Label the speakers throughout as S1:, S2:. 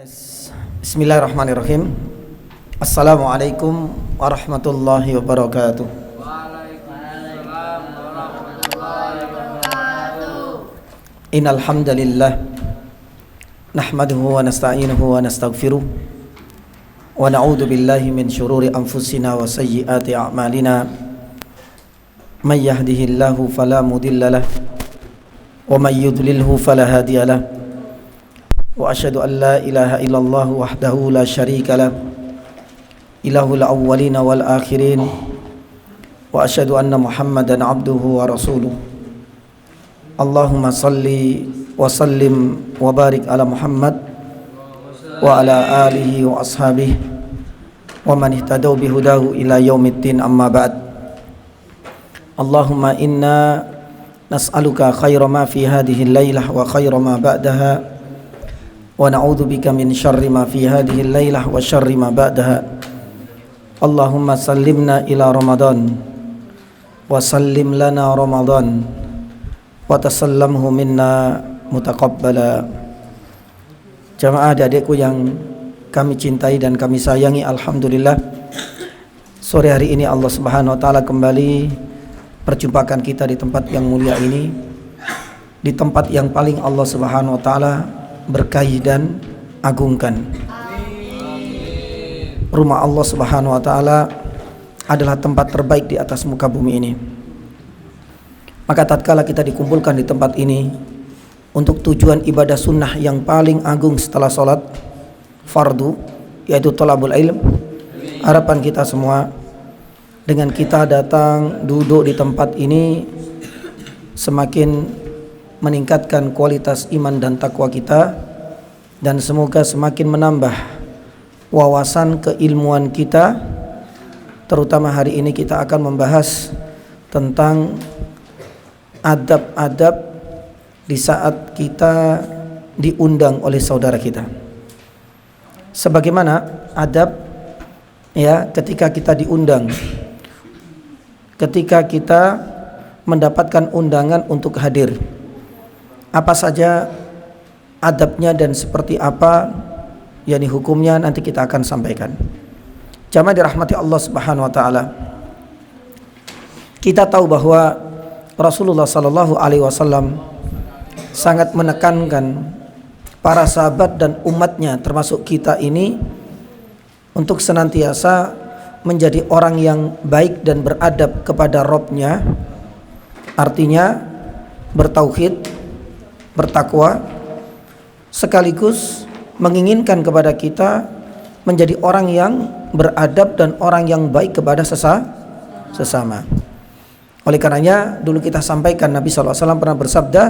S1: Bismillahirrahmanirrahim. Assalamualaikum warahmatullahi wabarakatuh.
S2: Waalaikumsalam warahmatullahi wabarakatuh.
S1: Innal hamdalillah nahmaduhu wa nasta'inuhu wa nastaghfiruh wa na'udzu billahi min shururi anfusina wa sayyiati a'malina. May yahdihillahu fala mudilla lahu wa may yudlilhu fala hadiya lahu. Wa asyhadu an la ilaha illallah wahdahu la syarika lah ilahul awwalina wal akhirin wa asyhadu anna muhammadan abduhu wa rasuluh. Allahumma salli wa sallim wa barik ala Muhammad wa ala alihi wa ashabihi wa man ihtadaw bihudahu ila yaumiddin, amma ba'd. Allahumma inna nas'aluka khaira ma fi hadhihi al-lailah wa khaira ma ba'daha wa na'udzu bika min syarri ma fi hadhihi al-lailah wa syarri ma ba'daha. Allahumma sallimna ila Ramadan wa sallim lana Ramadan wa tasallamhu minna mutaqabbala. Jamaah adik-adikku yang kami cintai dan kami sayangi, alhamdulillah sore hari ini Allah Subhanahu wa taala kembali perjumpakan kita di tempat yang mulia ini, di tempat yang paling Allah Subhanahu wa taala berkahi dan agungkan. Rumah Allah Subhanahu wa taala adalah tempat terbaik di atas muka bumi ini. Maka tatkala kita dikumpulkan di tempat ini untuk tujuan ibadah sunnah yang paling agung setelah sholat fardu, yaitu thalabul ilm, harapan kita semua dengan kita datang duduk di tempat ini semakin meningkatkan kualitas iman dan takwa kita, dan semoga semakin menambah wawasan keilmuan kita. Terutama hari ini kita akan membahas tentang adab-adab di saat kita diundang oleh saudara kita. Sebagaimana adab ketika kita diundang, ketika kita mendapatkan undangan untuk hadir, apa saja adabnya dan seperti apa hukumnya, nanti kita akan sampaikan. Jamaah dirahmati Allah Subhanahu wa taala. Kita tahu bahwa Rasulullah sallallahu alaihi wasallam sangat menekankan para sahabat dan umatnya, termasuk kita ini, untuk senantiasa menjadi orang yang baik dan beradab kepada Rabb-nya. Artinya bertauhid, bertakwa, sekaligus menginginkan kepada kita menjadi orang yang beradab dan orang yang baik kepada sesama. Oleh karenanya dulu kita sampaikan Nabi SAW pernah bersabda,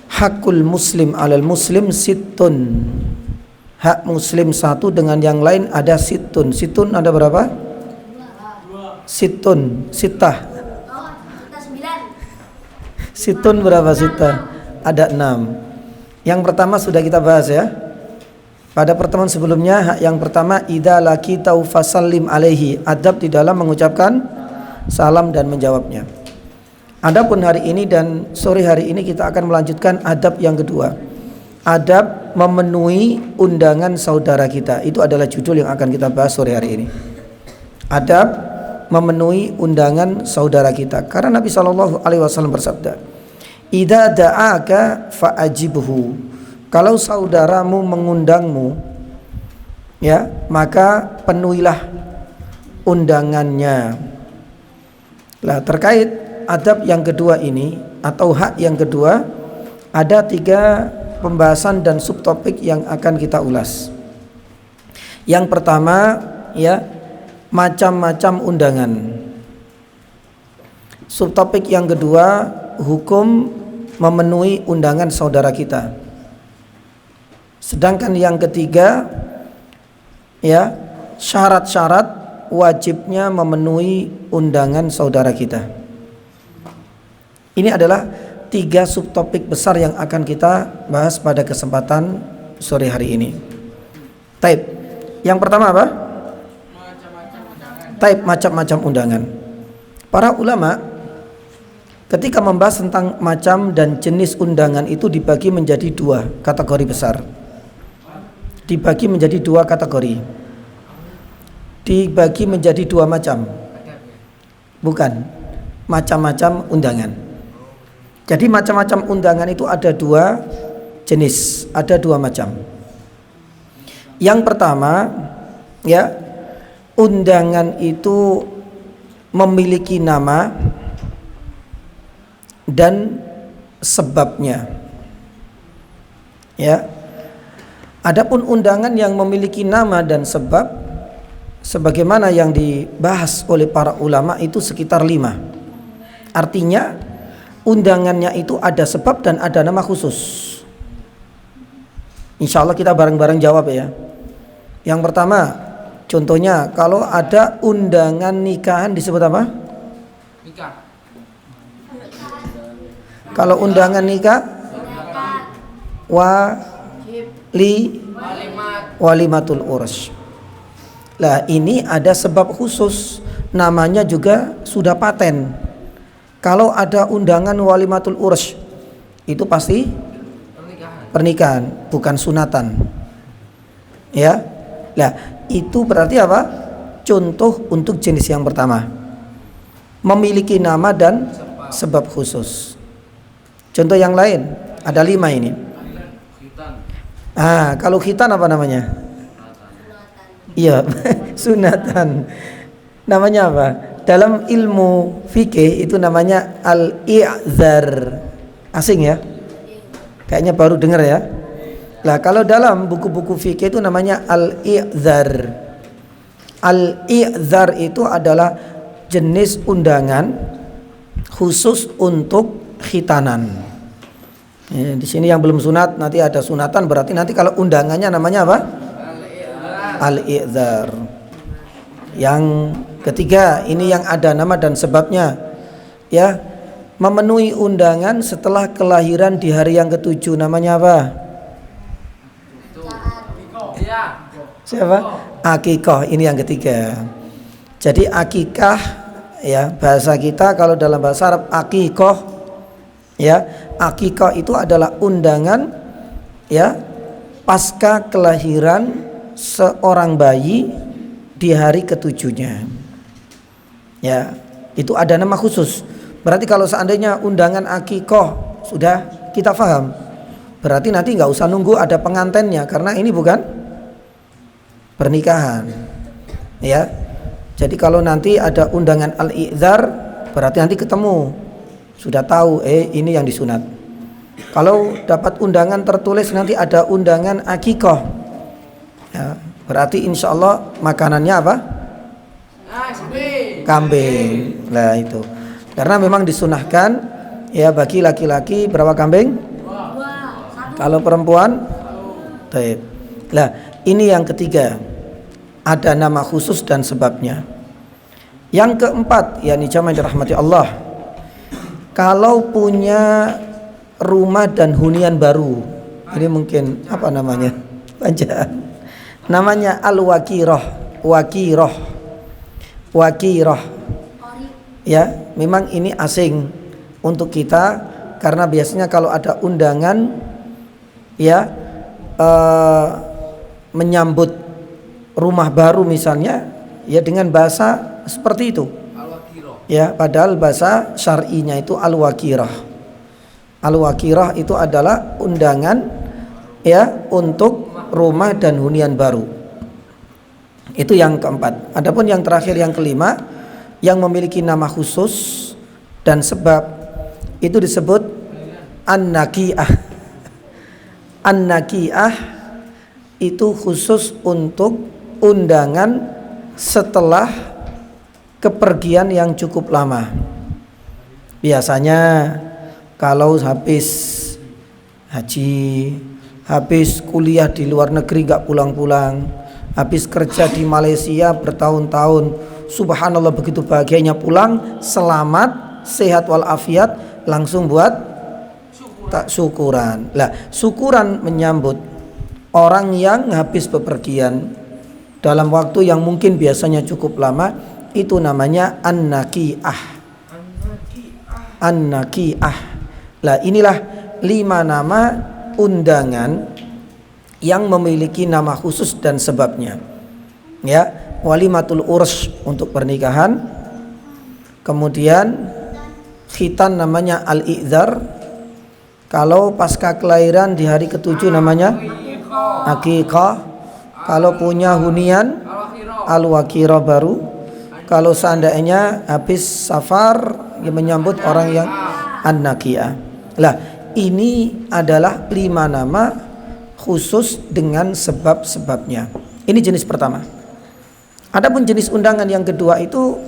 S1: hakul muslim alal muslim sittun. Hak muslim satu dengan yang lain ada sittun. Sittun ada berapa? Sittun, sittah. Sittun berapa sittah? Ada 6. Yang pertama sudah kita bahas ya pada pertemuan sebelumnya. Yang pertama, idza laqitau fasallim alaihi, adab di dalam mengucapkan salam dan menjawabnya. Adapun hari ini dan sore hari ini kita akan melanjutkan adab yang kedua, adab memenuhi undangan saudara kita. Itu adalah judul yang akan kita bahas sore hari ini, adab memenuhi undangan saudara kita. Karena Nabi SAW bersabda, idza da'aka fa'ajibhu, kalau saudaramu mengundangmu maka penuhilah undangannya. Lah, terkait adab yang kedua ini atau hak yang kedua, ada 3 pembahasan dan subtopik yang akan kita ulas. Yang pertama macam-macam undangan. Subtopik yang kedua, hukum memenuhi undangan saudara kita. Sedangkan yang ketiga syarat-syarat wajibnya memenuhi undangan saudara kita. Ini adalah 3 subtopik besar yang akan kita bahas pada kesempatan sore hari ini. Taib. Yang pertama apa? Taib, macam-macam undangan. Para ulama ketika membahas tentang macam dan jenis undangan itu dibagi menjadi 2 kategori besar. dibagi menjadi dua kategori. Dibagi menjadi dua macam. Bukan, macam-macam undangan. Jadi macam-macam undangan itu ada dua jenis, ada dua macam. Yang pertama, ya, undangan itu memiliki nama dan sebabnya. Ya. Adapun undangan yang memiliki nama dan sebab, sebagaimana yang dibahas oleh para ulama itu sekitar 5. Artinya undangannya itu ada sebab dan ada nama khusus. Insya Allah kita bareng-bareng jawab ya. Yang pertama, contohnya kalau ada undangan nikahan disebut apa?
S2: Nikah.
S1: Kalau undangan nikah, walimatul urs. Lah ini ada sebab khusus, namanya juga sudah paten. Kalau ada undangan walimatul urs, itu pasti pernikahan, bukan sunatan. Ya. Lah, itu berarti apa? Contoh untuk jenis yang pertama. Memiliki nama dan sebab khusus. Contoh yang lain, ada 5 ini. Kalau khitan apa namanya? Iya, sunatan. Namanya apa? Dalam ilmu fikih itu namanya al-i'dzar. Asing ya? Kayaknya baru dengar ya. Lah kalau dalam buku-buku fikih itu namanya al-i'dzar. Al-i'dzar itu adalah jenis undangan khusus untuk khitanan. Ya, di sini yang belum sunat, nanti ada sunatan, berarti nanti kalau undangannya namanya apa? Al-i'dzar. Yang ketiga, ini yang ada nama dan sebabnya. Ya, memenuhi undangan setelah kelahiran di hari yang ke-7, namanya apa? Siapa? Akikah, ini yang ketiga. Jadi akikah, ya, bahasa kita kalau dalam bahasa Arab akikah, ya, akikah itu adalah undangan, ya, pasca kelahiran seorang bayi di hari ke-7-nya. Ya, itu ada nama khusus. Berarti kalau seandainya undangan akikah sudah kita paham, berarti nanti nggak usah nunggu ada pengantennya, karena ini bukan pernikahan. Ya. Jadi kalau nanti ada undangan al-i'dzar, berarti nanti ketemu, sudah tahu ini yang disunat. Kalau dapat undangan tertulis nanti ada undangan akikah, ya, berarti insya Allah makanannya apa? Kambing. Nah itu, karena memang disunahkan ya bagi laki-laki berapa kambing? Kalau perempuan, taib. Nah ini yang ketiga, ada nama khusus dan sebabnya. Yang keempat, yakni jamaah dirahmati Allah, kalau punya rumah dan hunian baru, ini mungkin apa namanya? Panjang. Namanya al-wakirah, wakirah. Ya, memang ini asing untuk kita karena biasanya kalau ada undangan, ya, menyambut rumah baru misalnya, ya dengan bahasa seperti itu. Ya, padahal bahasa syar'inya itu al-wakirah. Al-wakirah itu adalah undangan, ya, untuk rumah dan hunian baru. Itu yang keempat. Adapun yang terakhir, yang kelima, yang memiliki nama khusus dan sebab, itu disebut an-naki'ah. An-naki'ah itu khusus untuk undangan setelah kepergian yang cukup lama. Biasanya kalau habis haji, habis kuliah di luar negeri gak pulang-pulang, habis kerja di Malaysia bertahun-tahun, subhanallah begitu bahagianya pulang, selamat, sehat walafiat, langsung buat tak syukuran. Lah, syukuran menyambut orang yang habis bepergian dalam waktu yang mungkin biasanya cukup lama, itu namanya an-naki'ah. An-naki'ah. Lah inilah 5 nama undangan yang memiliki nama khusus dan sebabnya. Ya, walimatul urs untuk pernikahan. Kemudian khitan namanya al-i'dzar. Kalau pasca kelahiran di hari ke-7 namanya akikah. Kalau punya hunian al-wakira baru. Kalau seandainya habis safar yang menyambut orang yang an-nakiyah. Lah, ini adalah 5 nama khusus dengan sebab-sebabnya. Ini jenis pertama. Adapun jenis undangan yang kedua itu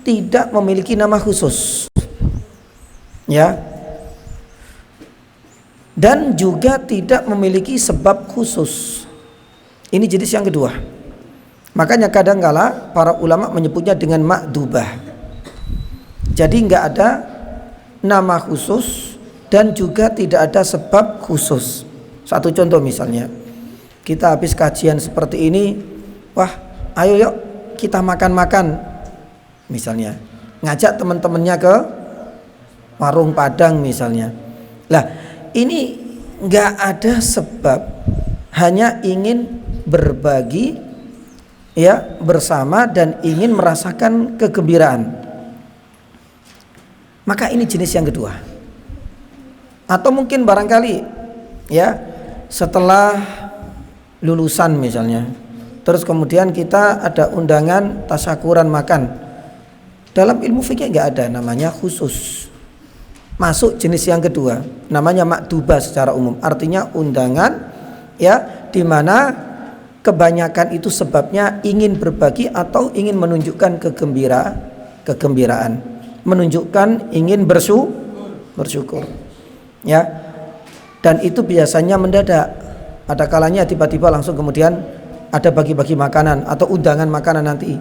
S1: tidak memiliki nama khusus. Ya. Dan juga tidak memiliki sebab khusus. Ini jenis yang kedua. Makanya kadangkala para ulama menyebutnya dengan ma'dubah. Jadi enggak ada nama khusus dan juga tidak ada sebab khusus. Satu contoh misalnya, kita habis kajian seperti ini, wah ayo yuk kita makan-makan misalnya, ngajak teman-temannya ke warung Padang misalnya. Lah ini nggak ada sebab, hanya ingin berbagi ya bersama dan ingin merasakan kegembiraan. Maka ini jenis yang kedua. Atau mungkin barangkali ya setelah lulusan misalnya, terus kemudian kita ada undangan tasyakuran makan. Dalam ilmu fikih nggak ada namanya khusus. Masuk jenis yang kedua, namanya makdubah secara umum. Artinya undangan ya di mana kebanyakan itu sebabnya ingin berbagi atau ingin menunjukkan kegembiraan, menunjukkan ingin bersyukur. Ya. Dan itu biasanya mendadak. Ada kalanya tiba-tiba langsung kemudian ada bagi-bagi makanan atau undangan makanan nanti.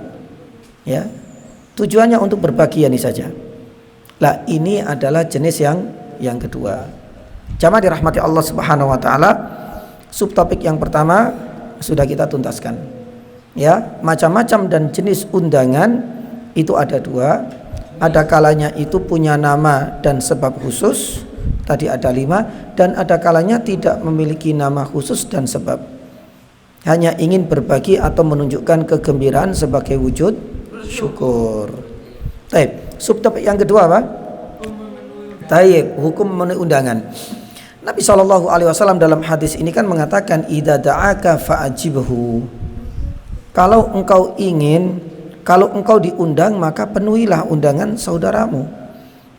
S1: Ya. Tujuannya untuk berbagi ini saja. Lah ini adalah jenis yang kedua. Jamaah dirahmati Allah Subhanahu wa taala, subtopik yang pertama sudah kita tuntaskan. Ya, macam-macam dan jenis undangan itu ada 2. Ada kalanya itu punya nama dan sebab khusus. Tadi ada 5, dan ada kalanya tidak memiliki nama khusus dan sebab. Hanya ingin berbagi atau menunjukkan kegembiraan sebagai wujud syukur. Baik, subtopik yang kedua apa? Taib, hukum memenuhi undangan. Nabi SAW dalam hadis ini kan mengatakan idza da'aka fa'ajibhu. Kalau engkau diundang maka penuhilah undangan saudaramu.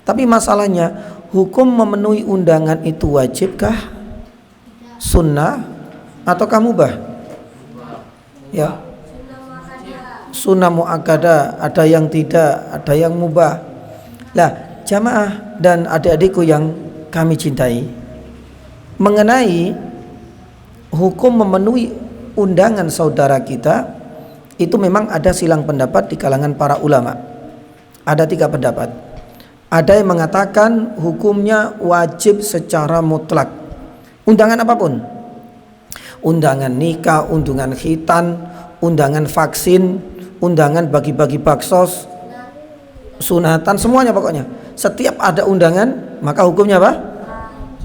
S1: Tapi masalahnya, hukum memenuhi undangan itu wajibkah? Sunnah ataukah mubah? Ya. Sunnah muakkadah, ada yang tidak, ada yang mubah. Lah, jamaah dan adik-adikku yang kami cintai, mengenai hukum memenuhi undangan saudara kita itu memang ada silang pendapat di kalangan para ulama. Ada 3 pendapat. Ada yang mengatakan hukumnya wajib secara mutlak. Undangan apapun. Undangan nikah, undangan khitan, undangan vaksin, undangan bagi-bagi baksos, sunatan, semuanya pokoknya. Setiap ada undangan maka hukumnya apa?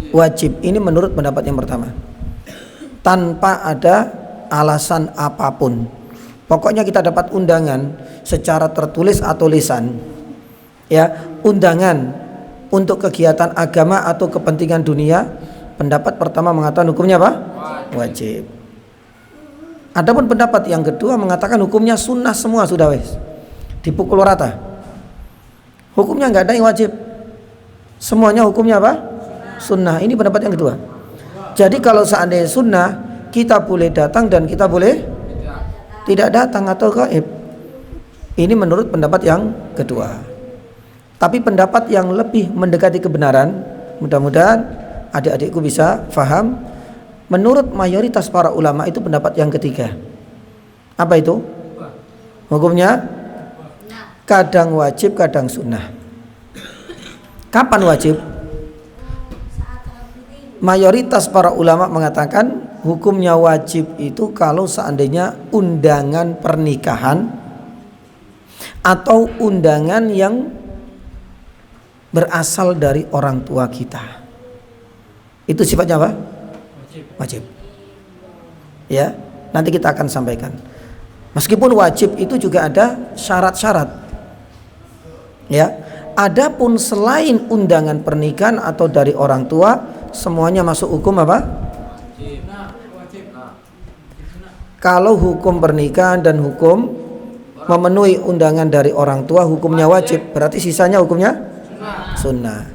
S1: Wajib. Ini menurut pendapat yang pertama. Tanpa ada alasan apapun. Pokoknya kita dapat undangan secara tertulis atau lisan. Ya, undangan untuk kegiatan agama atau kepentingan dunia, pendapat pertama mengatakan hukumnya apa? Wajib. Adapun pendapat yang kedua mengatakan hukumnya sunnah semua, sudah wes dipukul rata. Hukumnya nggak ada yang wajib, semuanya hukumnya apa? Sunnah. Ini pendapat yang kedua. Jadi kalau seandainya sunnah, kita boleh datang dan kita boleh tidak datang atau gaib. Ini menurut pendapat yang kedua. Tapi pendapat yang lebih mendekati kebenaran, mudah-mudahan adik-adikku bisa faham, menurut mayoritas para ulama itu pendapat yang ketiga. Apa itu? Hukumnya kadang wajib, kadang sunnah. Kapan wajib? Mayoritas para ulama mengatakan hukumnya wajib itu kalau seandainya undangan pernikahan atau undangan yang berasal dari orang tua kita. Itu sifatnya apa? Wajib. Ya, nanti kita akan sampaikan. Meskipun wajib itu juga ada syarat-syarat. Ya, adapun selain undangan pernikahan atau dari orang tua, semuanya masuk hukum apa? Kalau hukum pernikahan dan hukum memenuhi undangan dari orang tua hukumnya wajib, berarti sisanya hukumnya sunnah.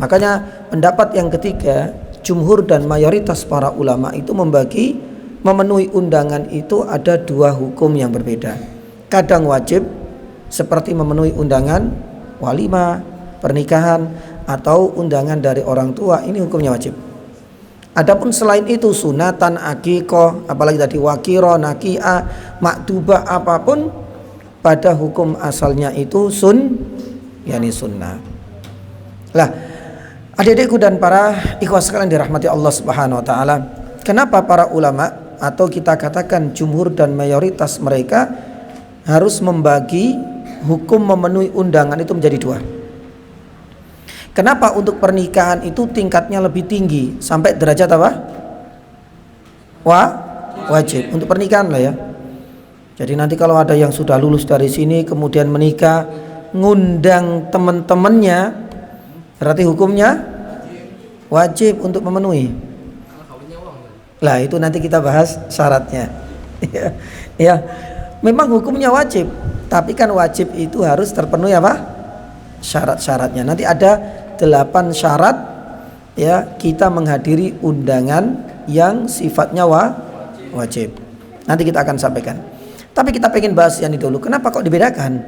S1: Makanya pendapat yang ketiga, jumhur dan mayoritas para ulama itu membagi memenuhi undangan itu ada dua hukum yang berbeda. Kadang wajib seperti memenuhi undangan walimah, pernikahan atau undangan dari orang tua, ini hukumnya wajib. Adapun selain itu sunatan, akikoh, apalagi tadi wakiro, naki'ah, makdubah, apapun pada hukum asalnya itu yani sunnah. Lah, adik-adikku dan para ikhwas sekalian dirahmati Allah Subhanahu wa taala, kenapa para ulama atau kita katakan jumhur dan mayoritas mereka harus membagi hukum memenuhi undangan itu menjadi dua? Kenapa untuk pernikahan itu tingkatnya lebih tinggi sampai derajat apa? Wajib. Untuk pernikahan lah ya. Jadi nanti kalau ada yang sudah lulus dari sini kemudian menikah, ngundang teman-temannya, berarti hukumnya wajib untuk memenuhi. Lah itu nanti kita bahas syaratnya. Ya, memang hukumnya wajib, tapi kan wajib itu harus terpenuhi apa? Syarat-syaratnya. Nanti ada 8 syarat ya kita menghadiri undangan yang sifatnya wajib. Nanti kita akan sampaikan. Tapi kita pengen bahas yang ini dulu. Kenapa kok dibedakan?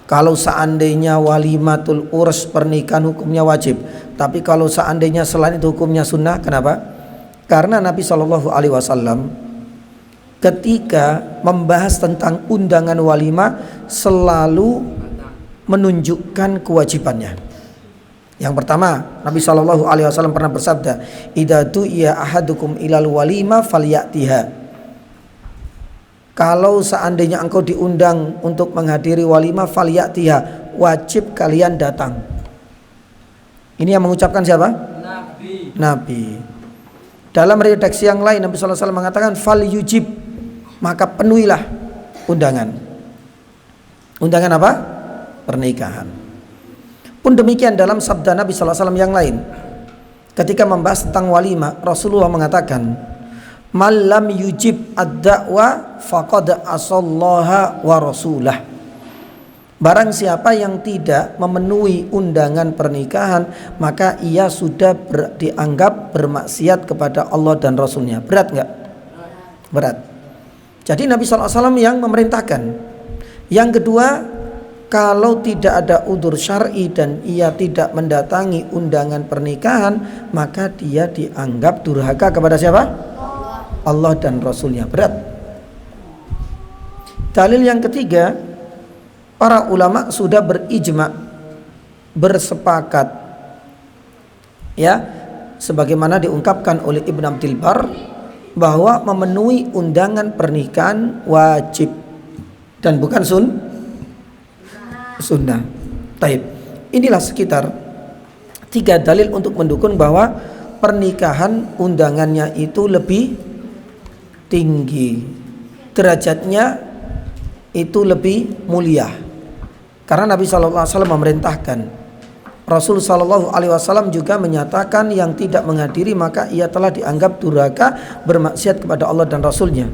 S1: Kalau seandainya walimatul urs pernikahan hukumnya wajib, tapi kalau seandainya selain itu hukumnya sunnah, kenapa? Karena Nabi SAW ketika membahas tentang undangan walimah selalu menunjukkan kewajibannya. Yang pertama, Nabi SAW pernah bersabda, "Idza du'iya ahadukum ilal walimah falyatiha." Kalau seandainya engkau diundang untuk menghadiri walimah, falyatiha, wajib kalian datang. Ini yang mengucapkan siapa? Nabi. Dalam redaksi yang lain Nabi SAW mengatakan falyujib, maka penuhilah undangan. Undangan apa? Pernikahan. Pun demikian dalam sabda Nabi SAW yang lain, ketika membahas tentang walimah, Rasulullah mengatakan, "Malam yujib ad-da'wa faqad asallaha wa rasulah." Barang siapa yang tidak memenuhi undangan pernikahan, maka ia sudah dianggap bermaksiat kepada Allah dan Rasulnya. Berat enggak? Berat. Jadi Nabi SAW yang memerintahkan. Yang kedua, kalau tidak ada udzur syar'i dan ia tidak mendatangi undangan pernikahan, maka dia dianggap durhaka kepada siapa? Allah dan Rasulnya. Berat. Dalil yang ketiga, para ulama sudah berijma, bersepakat, ya, sebagaimana diungkapkan oleh Ibn Abdul Bar, bahwa memenuhi undangan pernikahan wajib dan bukan sunnah. Taib. Inilah sekitar 3 dalil untuk mendukung bahwa pernikahan undangannya itu lebih tinggi, derajatnya itu lebih mulia. Karena Nabi SAW memerintahkan. Rasul SAW juga menyatakan yang tidak menghadiri maka ia telah dianggap durhaka, bermaksiat kepada Allah dan Rasulnya.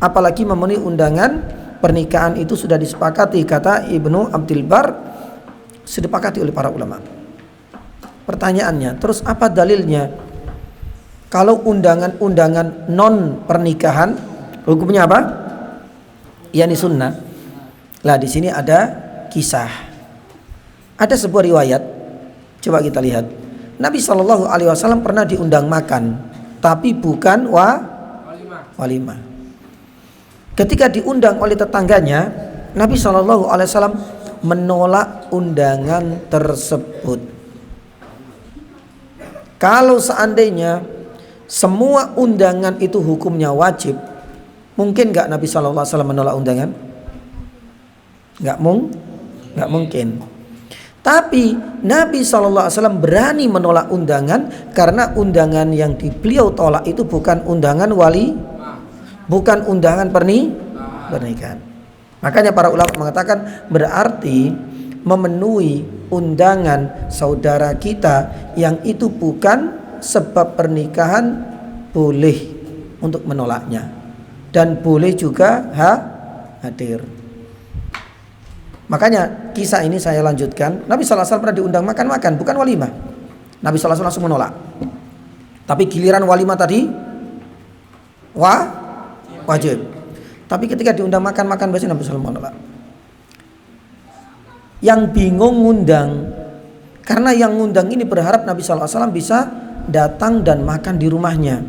S1: Apalagi memenuhi undangan pernikahan itu sudah disepakati, kata Ibnu Abdul Bar, disepakati oleh para ulama. Pertanyaannya, terus apa dalilnya? Kalau undangan-undangan non pernikahan hukumnya apa? Yani sunnah. Lah di sini ada kisah. Ada sebuah riwayat. Coba kita lihat. Nabi SAW pernah diundang makan, tapi bukan walimah. Ketika diundang oleh tetangganya, Nabi SAW menolak undangan tersebut. Kalau seandainya semua undangan itu hukumnya wajib, mungkin gak Nabi SAW menolak undangan? Gak mungkin. Tapi Nabi SAW berani menolak undangan karena undangan yang beliau tolak itu bukan undangan wali, bukan undangan pernikahan. Makanya para ulama mengatakan berarti memenuhi undangan saudara kita yang itu bukan sebab pernikahan boleh untuk menolaknya dan boleh juga hadir. Makanya kisah ini saya lanjutkan. Nabi SAW pernah diundang makan-makan, bukan walimah. Nabi SAW langsung menolak. Tapi giliran walimah tadi wajib. Tapi ketika diundang makan-makan biasanya Nabi SAW menolak. Yang bingung ngundang, karena yang ngundang ini berharap Nabi SAW bisa datang dan makan di rumahnya.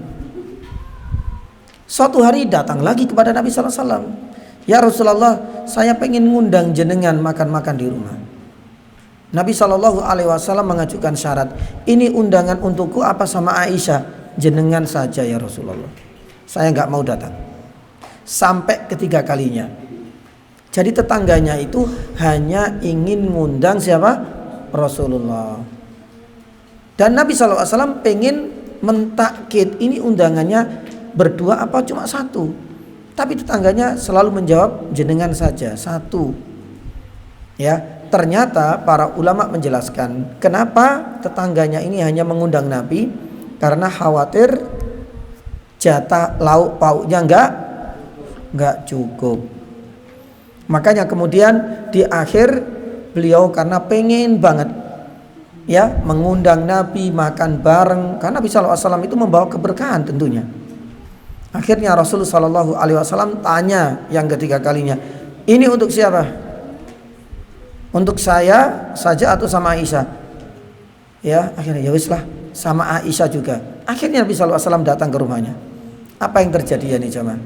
S1: Suatu hari datang lagi kepada Nabi SAW. Ya Rasulullah, saya pengen ngundang jenengan makan-makan di rumah. Nabi SAW mengajukan syarat. Ini undangan untukku apa sama Aisyah? Jenengan saja ya Rasulullah. Saya nggak mau datang. Sampai ketiga kalinya. Jadi tetangganya itu hanya ingin ngundang siapa? Rasulullah. Dan Nabi SAW pengen mentakkid ini undangannya berdua apa cuma satu. Tapi tetangganya selalu menjawab jenengan saja satu. Ya, ternyata para ulama menjelaskan kenapa tetangganya ini hanya mengundang Nabi karena khawatir jatah lauk pauknya enggak cukup. Makanya kemudian di akhir beliau karena pengen banget ya mengundang Nabi makan bareng karena Nabi SAW itu membawa keberkahan tentunya. Akhirnya Rasulullah SAW tanya yang ketiga kalinya, ini untuk siapa? Untuk saya saja atau sama Aisyah? Ya, akhirnya ya wis lah, sama Aisyah juga. Akhirnya Nabi SAW datang ke rumahnya. Apa yang terjadi ya nih jamaah?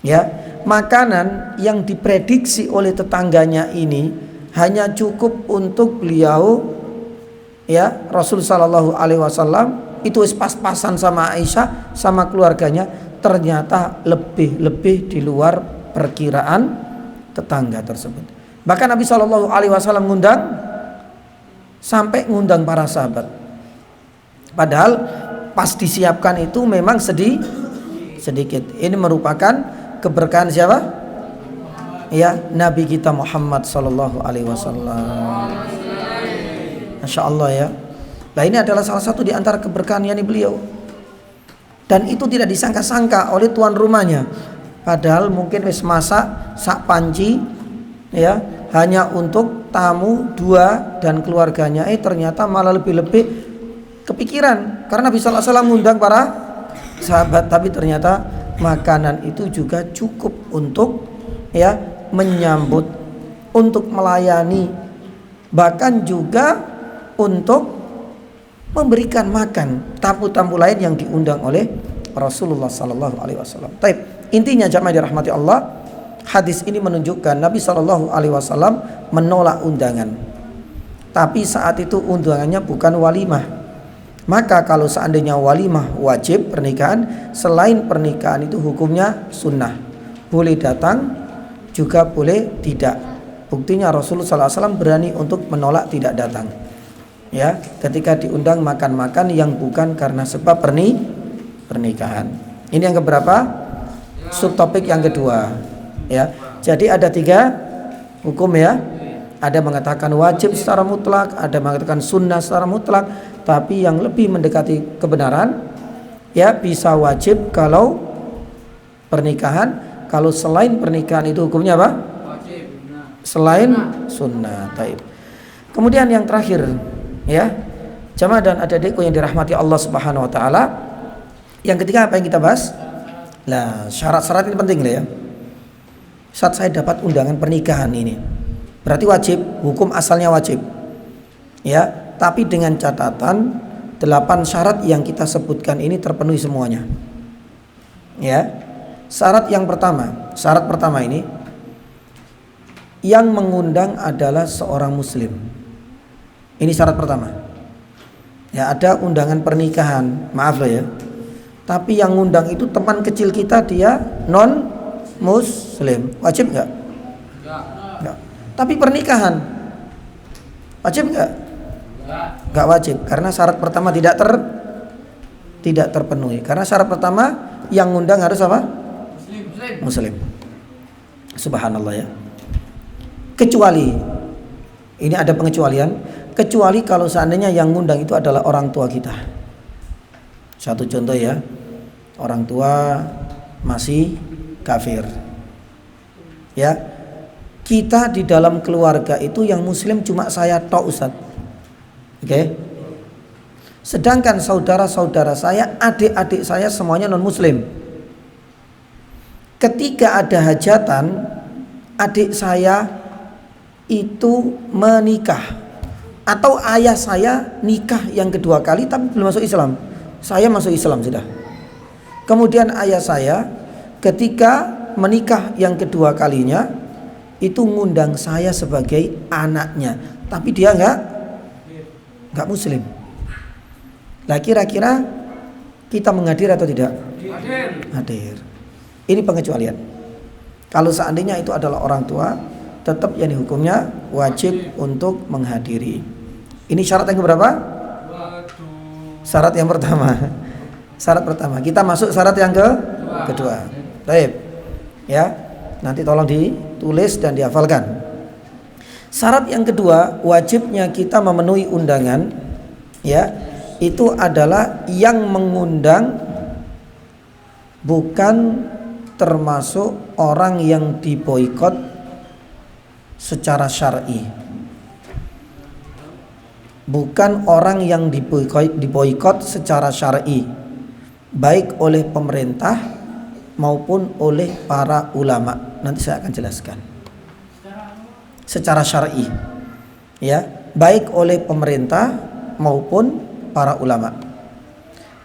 S1: Ya, makanan yang diprediksi oleh tetangganya ini hanya cukup untuk beliau, ya Rasulullah SAW itu pas-pasan sama Aisyah sama keluarganya. Ternyata lebih di luar perkiraan tetangga tersebut. Bahkan Nabi SAW ngundang sampai ngundang para sahabat. Padahal pas disiapkan itu memang sedikit. Ini merupakan keberkahan siapa? Ya, Nabi kita Muhammad SAW. Masya Allah ya. Nah ini adalah salah satu di antara keberkahan yang beliau. Dan itu tidak disangka-sangka oleh tuan rumahnya. Padahal mungkin wis masak sak panci ya hanya untuk tamu dua dan keluarganya. Ternyata malah lebih-lebih kepikiran karena Nabi SAW ngundang para sahabat, tapi ternyata makanan itu juga cukup untuk ya menyambut, untuk melayani, bahkan juga untuk memberikan makan tamu-tamu lain yang diundang oleh Rasulullah sallallahu alaihi wasallam. Baik, intinya jamaah dirahmati Allah, hadis ini menunjukkan Nabi sallallahu alaihi wasallam menolak undangan. Tapi saat itu undangannya bukan walimah. Maka kalau seandainya walimah wajib pernikahan, selain pernikahan itu hukumnya sunnah. Boleh datang juga boleh tidak. Buktinya Rasulullah sallallahu alaihi wasallam berani untuk menolak tidak datang. Ya, ketika diundang makan-makan yang bukan karena sebab pernikahan. Ini yang keberapa? Subtopik yang kedua. Ya, jadi ada 3 hukum ya. Ada mengatakan wajib secara mutlak, ada mengatakan sunnah secara mutlak. Tapi yang lebih mendekati kebenaran, ya bisa wajib kalau pernikahan. Kalau selain pernikahan itu hukumnya apa? Selain sunnah. Taib. Kemudian yang terakhir. Ya, jamaah dan adik-adikku yang dirahmati Allah Subhanahu wa taala. Yang ketiga apa yang kita bahas? Nah, syarat-syarat ini penting lah ya. Saat saya dapat undangan pernikahan ini, berarti wajib, hukum asalnya wajib. Ya, tapi dengan catatan 8 syarat yang kita sebutkan ini terpenuhi semuanya. Ya. Syarat pertama ini yang mengundang adalah seorang muslim. Ini syarat pertama. Ya, ada undangan pernikahan, maaf loh ya. Tapi yang ngundang itu teman kecil kita, dia non muslim. Wajib enggak? Enggak. Tapi pernikahan. Wajib nggak? Nggak wajib, karena syarat pertama tidak terpenuhi. Karena syarat pertama yang ngundang harus apa? Muslim. Subhanallah ya. Kecuali, ini ada pengecualian, kecuali kalau seandainya yang ngundang itu adalah orang tua kita. Satu contoh ya, orang tua masih kafir. Ya, kita di dalam keluarga itu yang muslim cuma saya tok, Ustaz. Oke. Sedangkan saudara-saudara saya, adik-adik saya semuanya non muslim. Ketika ada hajatan, adik saya itu menikah, atau ayah saya nikah yang kedua kali tapi belum masuk Islam. Saya masuk Islam sudah. Kemudian ayah saya ketika menikah yang kedua kalinya itu ngundang saya sebagai anaknya, tapi dia nggak muslim. Lah kira-kira kita menghadir atau tidak? Hadir. Ini pengecualian. Kalau seandainya itu adalah orang tua, tetap yang hukumnya wajib untuk menghadiri. Ini syarat yang berapa? Syarat yang pertama. Syarat pertama. Kita masuk syarat yang kedua. Baik. Ya. Nanti tolong ditulis dan dihafalkan. Syarat yang kedua, wajibnya kita memenuhi undangan, ya, itu adalah yang mengundang bukan termasuk orang yang diboikot secara syar'i. Bukan orang yang diboikot secara syar'i, baik oleh pemerintah maupun oleh para ulama. Nanti saya akan jelaskan. Secara syar'i, ya, baik oleh pemerintah maupun para ulama.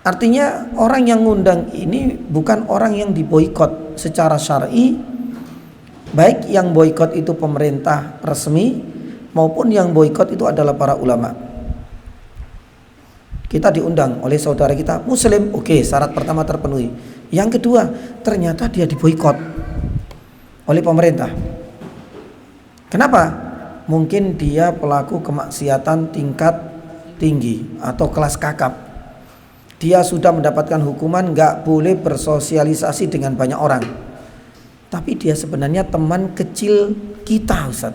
S1: Artinya orang yang ngundang ini bukan orang yang diboikot secara syar'i, baik yang boikot itu pemerintah resmi maupun yang boikot itu adalah para ulama. Kita diundang oleh saudara kita muslim, oke, syarat pertama terpenuhi. Yang kedua, ternyata dia diboikot oleh pemerintah. Kenapa? Mungkin dia pelaku kemaksiatan tingkat tinggi atau kelas kakap. Dia sudah mendapatkan hukuman gak boleh bersosialisasi dengan banyak orang. Tapi dia sebenarnya teman kecil kita, Ustaz.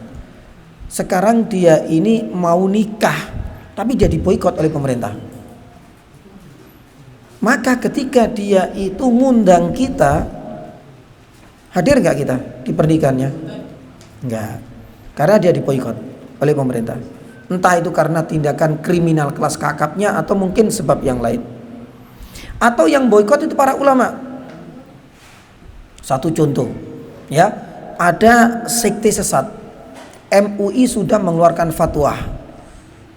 S1: Sekarang dia ini mau nikah, tapi dia diboikot oleh pemerintah. Maka ketika dia itu ngundang kita, hadir gak kita di pernikahannya? Enggak. Karena dia diboikot oleh pemerintah. Entah itu karena tindakan kriminal kelas kakapnya atau mungkin sebab yang lain. Atau yang boikot itu para ulama. Satu contoh, ya, ada sekte sesat. MUI sudah mengeluarkan fatwa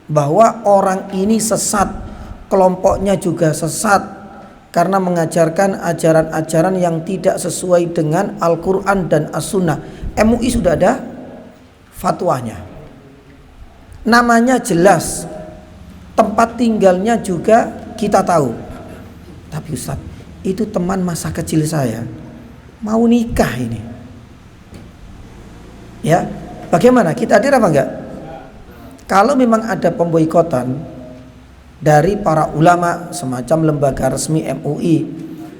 S1: bahwa orang ini sesat, kelompoknya juga sesat karena mengajarkan ajaran-ajaran yang tidak sesuai dengan Al-Quran dan As-Sunnah. MUI sudah ada fatwanya, namanya jelas, tempat tinggalnya juga kita tahu. Tapi Ustaz, itu teman masa kecil saya mau nikah ini, ya, bagaimana, kita hadir apa enggak? Kalau memang ada pemboikotan dari para ulama semacam lembaga resmi MUI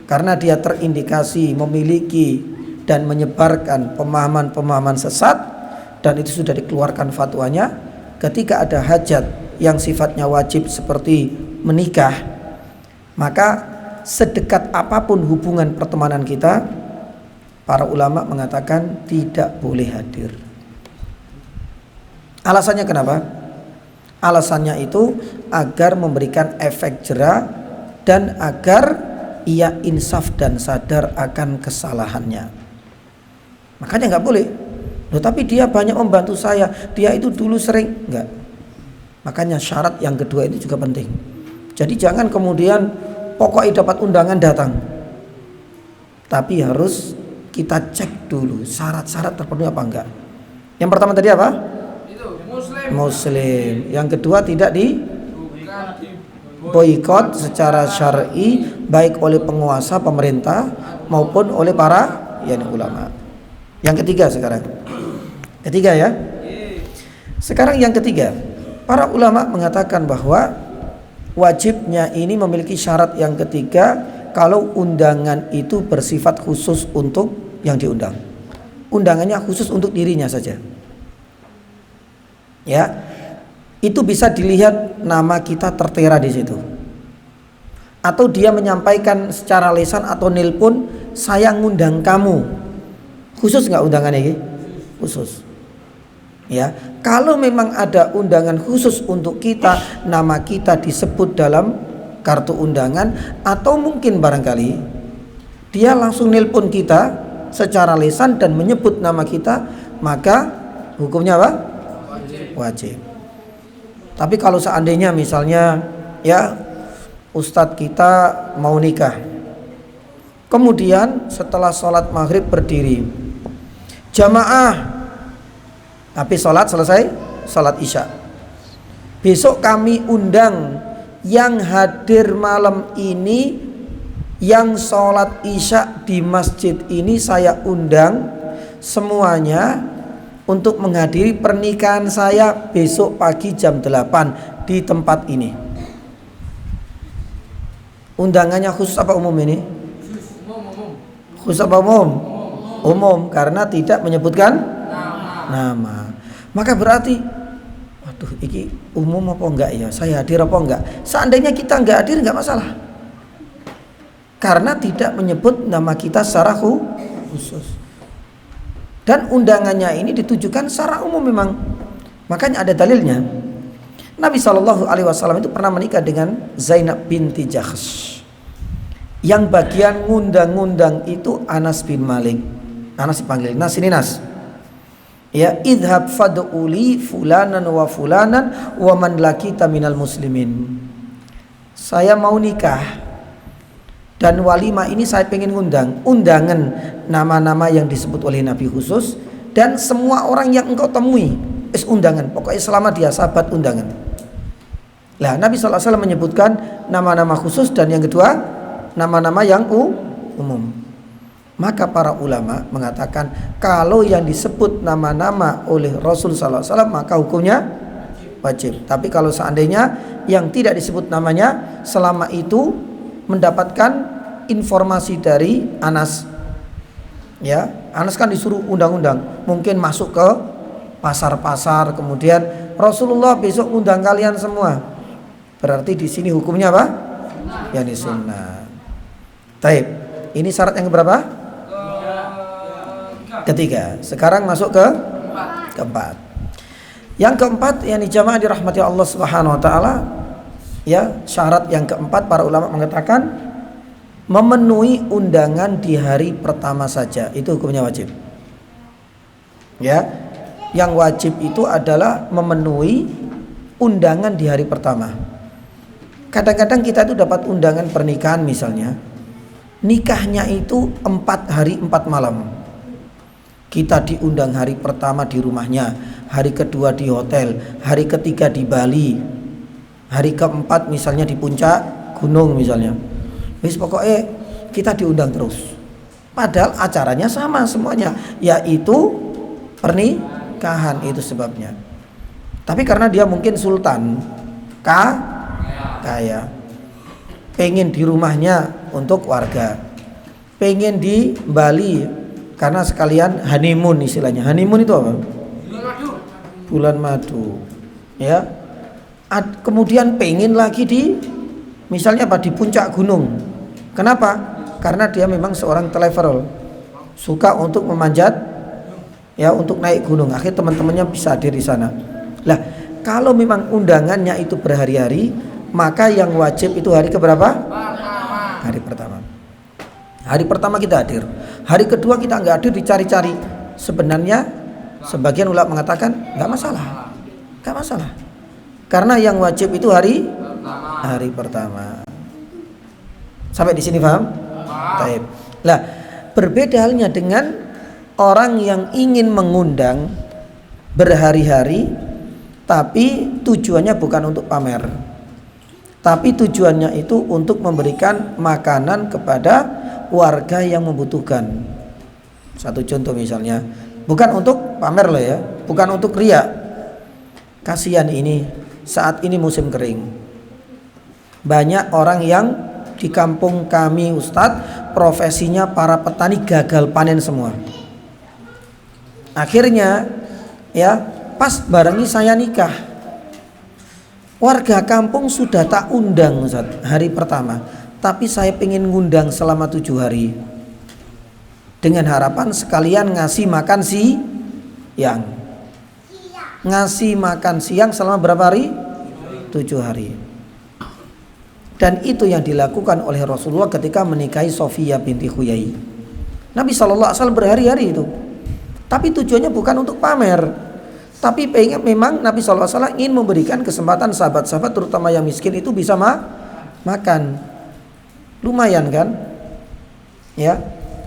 S1: karena dia terindikasi memiliki dan menyebarkan pemahaman-pemahaman sesat, dan itu sudah dikeluarkan fatwanya, ketika ada hajat yang sifatnya wajib seperti menikah, maka sedekat apapun hubungan pertemanan kita, para ulama mengatakan tidak boleh hadir. Alasannya kenapa? Alasannya itu agar memberikan efek jera dan agar ia insaf dan sadar akan kesalahannya. Makanya nggak boleh. Loh, tapi dia banyak membantu saya, dia itu dulu sering, enggak. Makanya syarat yang kedua itu juga penting. Jadi jangan kemudian pokoknya dapat undangan datang, tapi harus kita cek dulu syarat-syarat terpenuhi apa enggak. Yang pertama tadi apa? Muslim. Yang kedua tidak boikot secara syar'i, baik oleh penguasa pemerintah maupun oleh para ulama. Yang ketiga sekarang. Ketiga ya. Sekarang yang ketiga. Para ulama mengatakan bahwa wajibnya ini memiliki syarat yang ketiga, kalau undangan itu bersifat khusus untuk yang diundang. Undangannya khusus untuk dirinya saja. Ya. Itu bisa dilihat nama kita tertera di situ. Atau dia menyampaikan secara lisan atau nelpon, saya ngundang kamu. Khusus nggak undangannya ini? Khusus. Ya, kalau memang ada undangan khusus untuk kita, nama kita disebut dalam kartu undangan, atau mungkin barangkali dia langsung nelpon kita secara lisan dan menyebut nama kita, maka hukumnya apa? Wajib. Tapi kalau seandainya misalnya ya ustadz kita mau nikah, kemudian setelah sholat maghrib berdiri, jamaah, tapi sholat selesai, sholat isya, besok kami undang yang hadir malam ini, yang sholat isya di masjid ini saya undang semuanya untuk menghadiri pernikahan saya besok pagi jam 8 di tempat ini. Undangannya khusus apa umum ini? Khusus apa umum? Umum, karena tidak menyebutkan nama. Maka berarti, waduh, ini umum apa enggak ya? Saya hadir apa enggak? Seandainya kita enggak hadir enggak masalah, karena tidak menyebut nama kita secara khusus. Dan undangannya ini ditujukan secara umum memang. Makanya ada dalilnya. Nabi SAW itu pernah menikah dengan Zainab binti Jahsh. Yang bagian ngundang-ngundang itu Anas bin Malik. Anas dipanggil Nas, ini Nas. Ya, idhab fad'uli fulanan wa fulanan wa man lakita minal muslimin. Saya mau nikah dan walimah ini saya pengen ngundang. Undangan nama-nama yang disebut oleh Nabi khusus, dan semua orang yang engkau temui undangan, pokoknya selama dia sahabat undangan. Lah Nabi SAW menyebutkan nama-nama khusus, dan yang kedua nama-nama yang umum. Maka para ulama mengatakan kalau yang disebut nama-nama oleh Rasul SAW maka hukumnya wajib. Tapi kalau seandainya yang tidak disebut namanya, selama itu mendapatkan informasi dari Anas, ya Anas kan disuruh undang-undang, mungkin masuk ke pasar-pasar, kemudian Rasulullah besok undang kalian semua, berarti di sini hukumnya apa? Yani sunnah. Taib. Ini syarat yang keberapa? Ketiga. Sekarang masuk ke keempat. Yang keempat, yang jamaah dirahmati Allah Subhanahu wa taala, ya, syarat yang keempat para ulama mengatakan memenuhi undangan di hari pertama saja, itu hukumnya wajib. Ya, yang wajib itu adalah memenuhi undangan di hari pertama. Kadang-kadang kita itu dapat undangan pernikahan, misalnya nikahnya itu 4 hari 4 malam. Kita diundang hari pertama di rumahnya, hari kedua di hotel, hari ketiga di Bali, hari keempat misalnya di puncak gunung misalnya. Wis pokoknya kita diundang terus. Padahal acaranya sama semuanya, yaitu pernikahan, itu sebabnya. Tapi karena dia mungkin sultan, kaya, pengen di rumahnya untuk warga, pengen di Bali karena sekalian honeymoon istilahnya. Honeymoon itu apa? Bulan madu. Ya. Kemudian pengen lagi di misalnya apa, di puncak gunung. Kenapa? Karena dia memang seorang traveler, suka untuk memanjat, ya, untuk naik gunung. Akhirnya teman-temannya bisa hadir di sana. Lah, kalau memang undangannya itu berhari-hari, maka yang wajib itu hari keberapa? Hari pertama. Hari pertama kita hadir. Hari kedua kita nggak hadir, dicari-cari. Sebenarnya sebagian ulama mengatakan nggak masalah, nggak masalah. Karena yang wajib itu hari pertama. Sampai di sini paham? Taib. Lah, berbeda halnya dengan orang yang ingin mengundang berhari-hari, tapi tujuannya bukan untuk pamer, tapi tujuannya itu untuk memberikan makanan kepada warga yang membutuhkan. Satu contoh misalnya, bukan untuk pamer loh ya, bukan untuk riya. Kasihan ini saat ini musim kering. Banyak orang yang di kampung kami Ustadz profesinya para petani gagal panen semua. Akhirnya ya pas barengi saya nikah, warga kampung sudah tak undang Ustadz hari pertama, tapi saya pengen ngundang selama 7 hari dengan harapan sekalian ngasih makan siang. Ngasih makan siang selama berapa hari? 7 hari. Dan itu yang dilakukan oleh Rasulullah ketika menikahi Sofia binti Huyai. Nabi SAW berhari-hari itu. Tapi tujuannya bukan untuk pamer, tapi pengen memang Nabi SAW ingin memberikan kesempatan sahabat-sahabat terutama yang miskin itu bisa makan. Lumayan kan? Ya.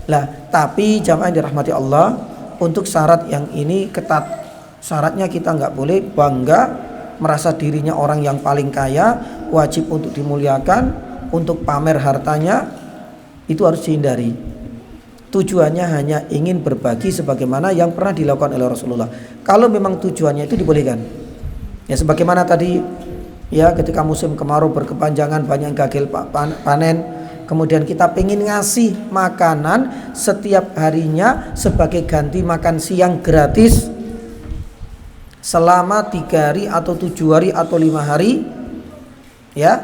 S1: Lah, tapi jamaah yang dirahmati Allah, untuk syarat yang ini ketat. Syaratnya kita nggak boleh bangga merasa dirinya orang yang paling kaya, wajib untuk dimuliakan, untuk pamer hartanya, itu harus dihindari. Tujuannya hanya ingin berbagi sebagaimana yang pernah dilakukan oleh Rasulullah. Kalau memang tujuannya itu dibolehkan. Ya sebagaimana tadi ya ketika musim kemarau berkepanjangan banyak gagal panen, kemudian kita pengen ngasih makanan setiap harinya sebagai ganti makan siang gratis selama 3 hari atau 7 hari atau 5 hari, ya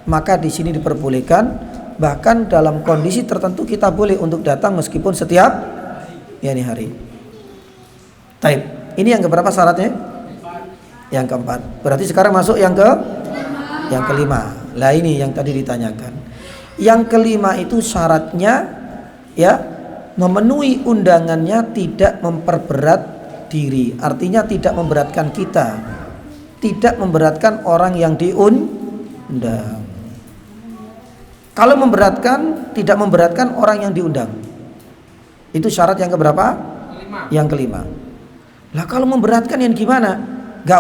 S1: maka di sini diperbolehkan. Bahkan dalam kondisi tertentu kita boleh untuk datang meskipun setiap hari. Taib. Ini yang keberapa syaratnya? Yang keempat. Berarti sekarang masuk yang kelima. Lah ini yang tadi ditanyakan. Yang kelima itu syaratnya ya memenuhi undangannya, tidak memperberat diri. Artinya tidak memberatkan kita, tidak memberatkan orang yang diundang. Kalau memberatkan, tidak memberatkan orang yang diundang. Itu syarat yang keberapa? Yang kelima. Lah kalau memberatkan yang gimana? Gak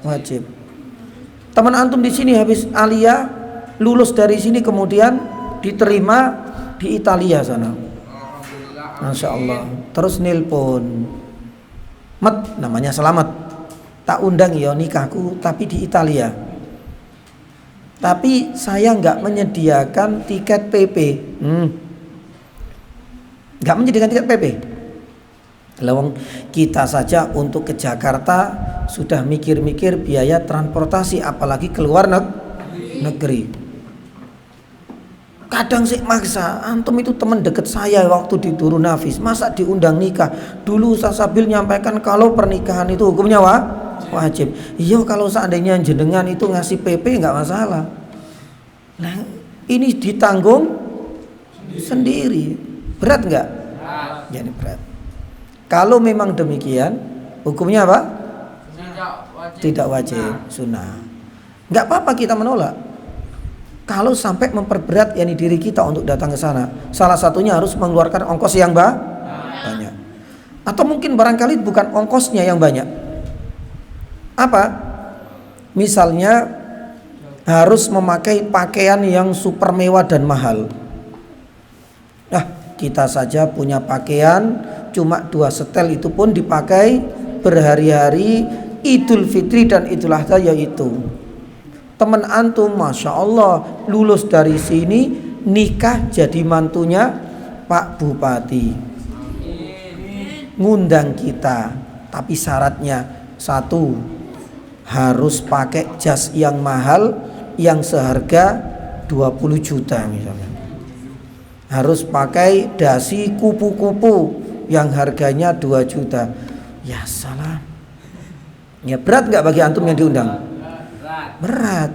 S1: wajib. Teman antum di sini habis aliyah, lulus dari sini kemudian diterima di Italia sana. Masya Allah. Terus nilpon, namanya selamat, tak undang ya nikahku tapi di Italia. Tapi saya nggak menyediakan tiket PP. Nggak menyediakan tiket PP. Lawang kita saja untuk ke Jakarta sudah mikir-mikir biaya transportasi, apalagi keluar negeri. Kadang sih maksa, antum itu teman deket saya waktu di Durun Nafis, masa diundang nikah? Dulu Ustaz Sabil nyampaikan kalau pernikahan itu hukumnya wajib. Iya kalau seandainya jenengan itu ngasih PP nggak masalah. Nah ini ditanggung sendiri, berat nggak? Jadi berat. Kalau memang demikian, hukumnya apa? Tidak wajib, sunnah. Nggak apa-apa kita menolak. Kalau sampai memperberat diri kita untuk datang ke sana, salah satunya harus mengeluarkan ongkos yang banyak. Atau mungkin barangkali bukan ongkosnya yang banyak. Apa? Misalnya harus memakai pakaian yang super mewah dan mahal. Nah, kita saja punya pakaian cuma 2 setel, itu pun dipakai berhari-hari. Idul Fitri dan Idul Adha yaitu. Teman antum Masya Allah lulus dari sini nikah jadi mantunya Pak Bupati, ngundang kita, tapi syaratnya 1, harus pakai jas yang mahal yang seharga 20 juta misalnya. Harus pakai dasi kupu-kupu yang harganya 2 juta. Ya salam. Ya berat nggak bagi antum yang diundang? Berat.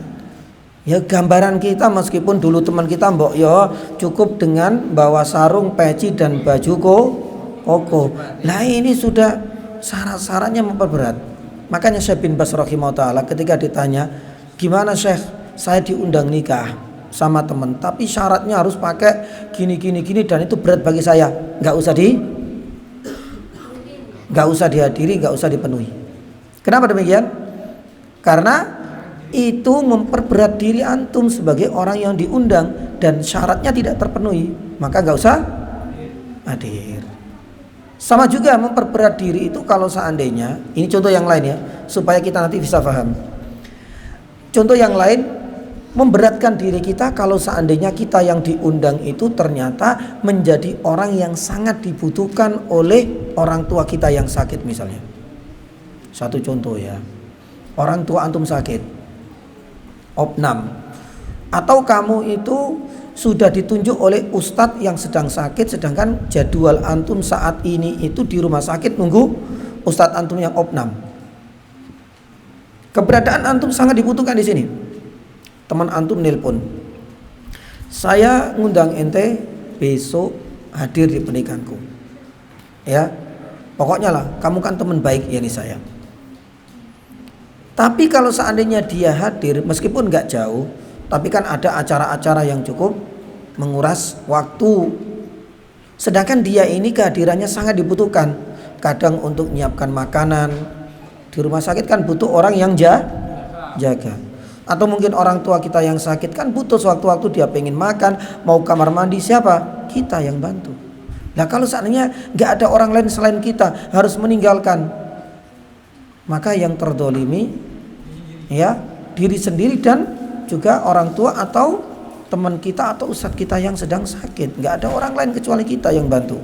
S1: Ya gambaran kita meskipun dulu teman kita mbok yo cukup dengan bawa sarung, peci dan baju koko. Nah ini sudah syarat-syaratnya memperberat. Makanya Syekh bin Baz rahimahullah ketika ditanya, gimana Syekh, saya diundang nikah sama teman, tapi syaratnya harus pakai gini dan itu berat bagi saya. Nggak usah dihadiri, nggak usah dipenuhi. Kenapa demikian? Karena itu memperberat diri antum sebagai orang yang diundang dan syaratnya tidak terpenuhi, maka nggak usah hadir. Sama juga memperberat diri itu kalau seandainya, ini contoh yang lain ya, supaya kita nanti bisa paham. Contoh yang lain, memberatkan diri kita kalau seandainya kita yang diundang itu ternyata menjadi orang yang sangat dibutuhkan oleh orang tua kita yang sakit misalnya. Satu contoh ya, orang tua antum sakit, opnam, atau kamu itu sudah ditunjuk oleh ustadz yang sedang sakit, sedangkan jadwal antum saat ini itu di rumah sakit nunggu ustadz antum yang opnam. Keberadaan antum sangat dibutuhkan di sini. Teman antum nelpon, saya ngundang ente besok hadir di pernikahanku. Ya, pokoknya lah, kamu kan teman baik ya nih saya. Tapi kalau seandainya dia hadir, meskipun nggak jauh, tapi kan ada acara-acara yang cukup menguras waktu. Sedangkan dia ini kehadirannya sangat dibutuhkan. Kadang untuk menyiapkan makanan. Di rumah sakit kan butuh orang yang jaga. Atau mungkin orang tua kita yang sakit kan butuh sewaktu-waktu dia pengen makan, mau kamar mandi, siapa? Kita yang bantu. Nah kalau seandainya nggak ada orang lain selain kita harus meninggalkan, maka yang terdolimi ya diri sendiri dan juga orang tua atau teman kita atau ustadz kita yang sedang sakit. Nggak ada orang lain kecuali kita yang bantu.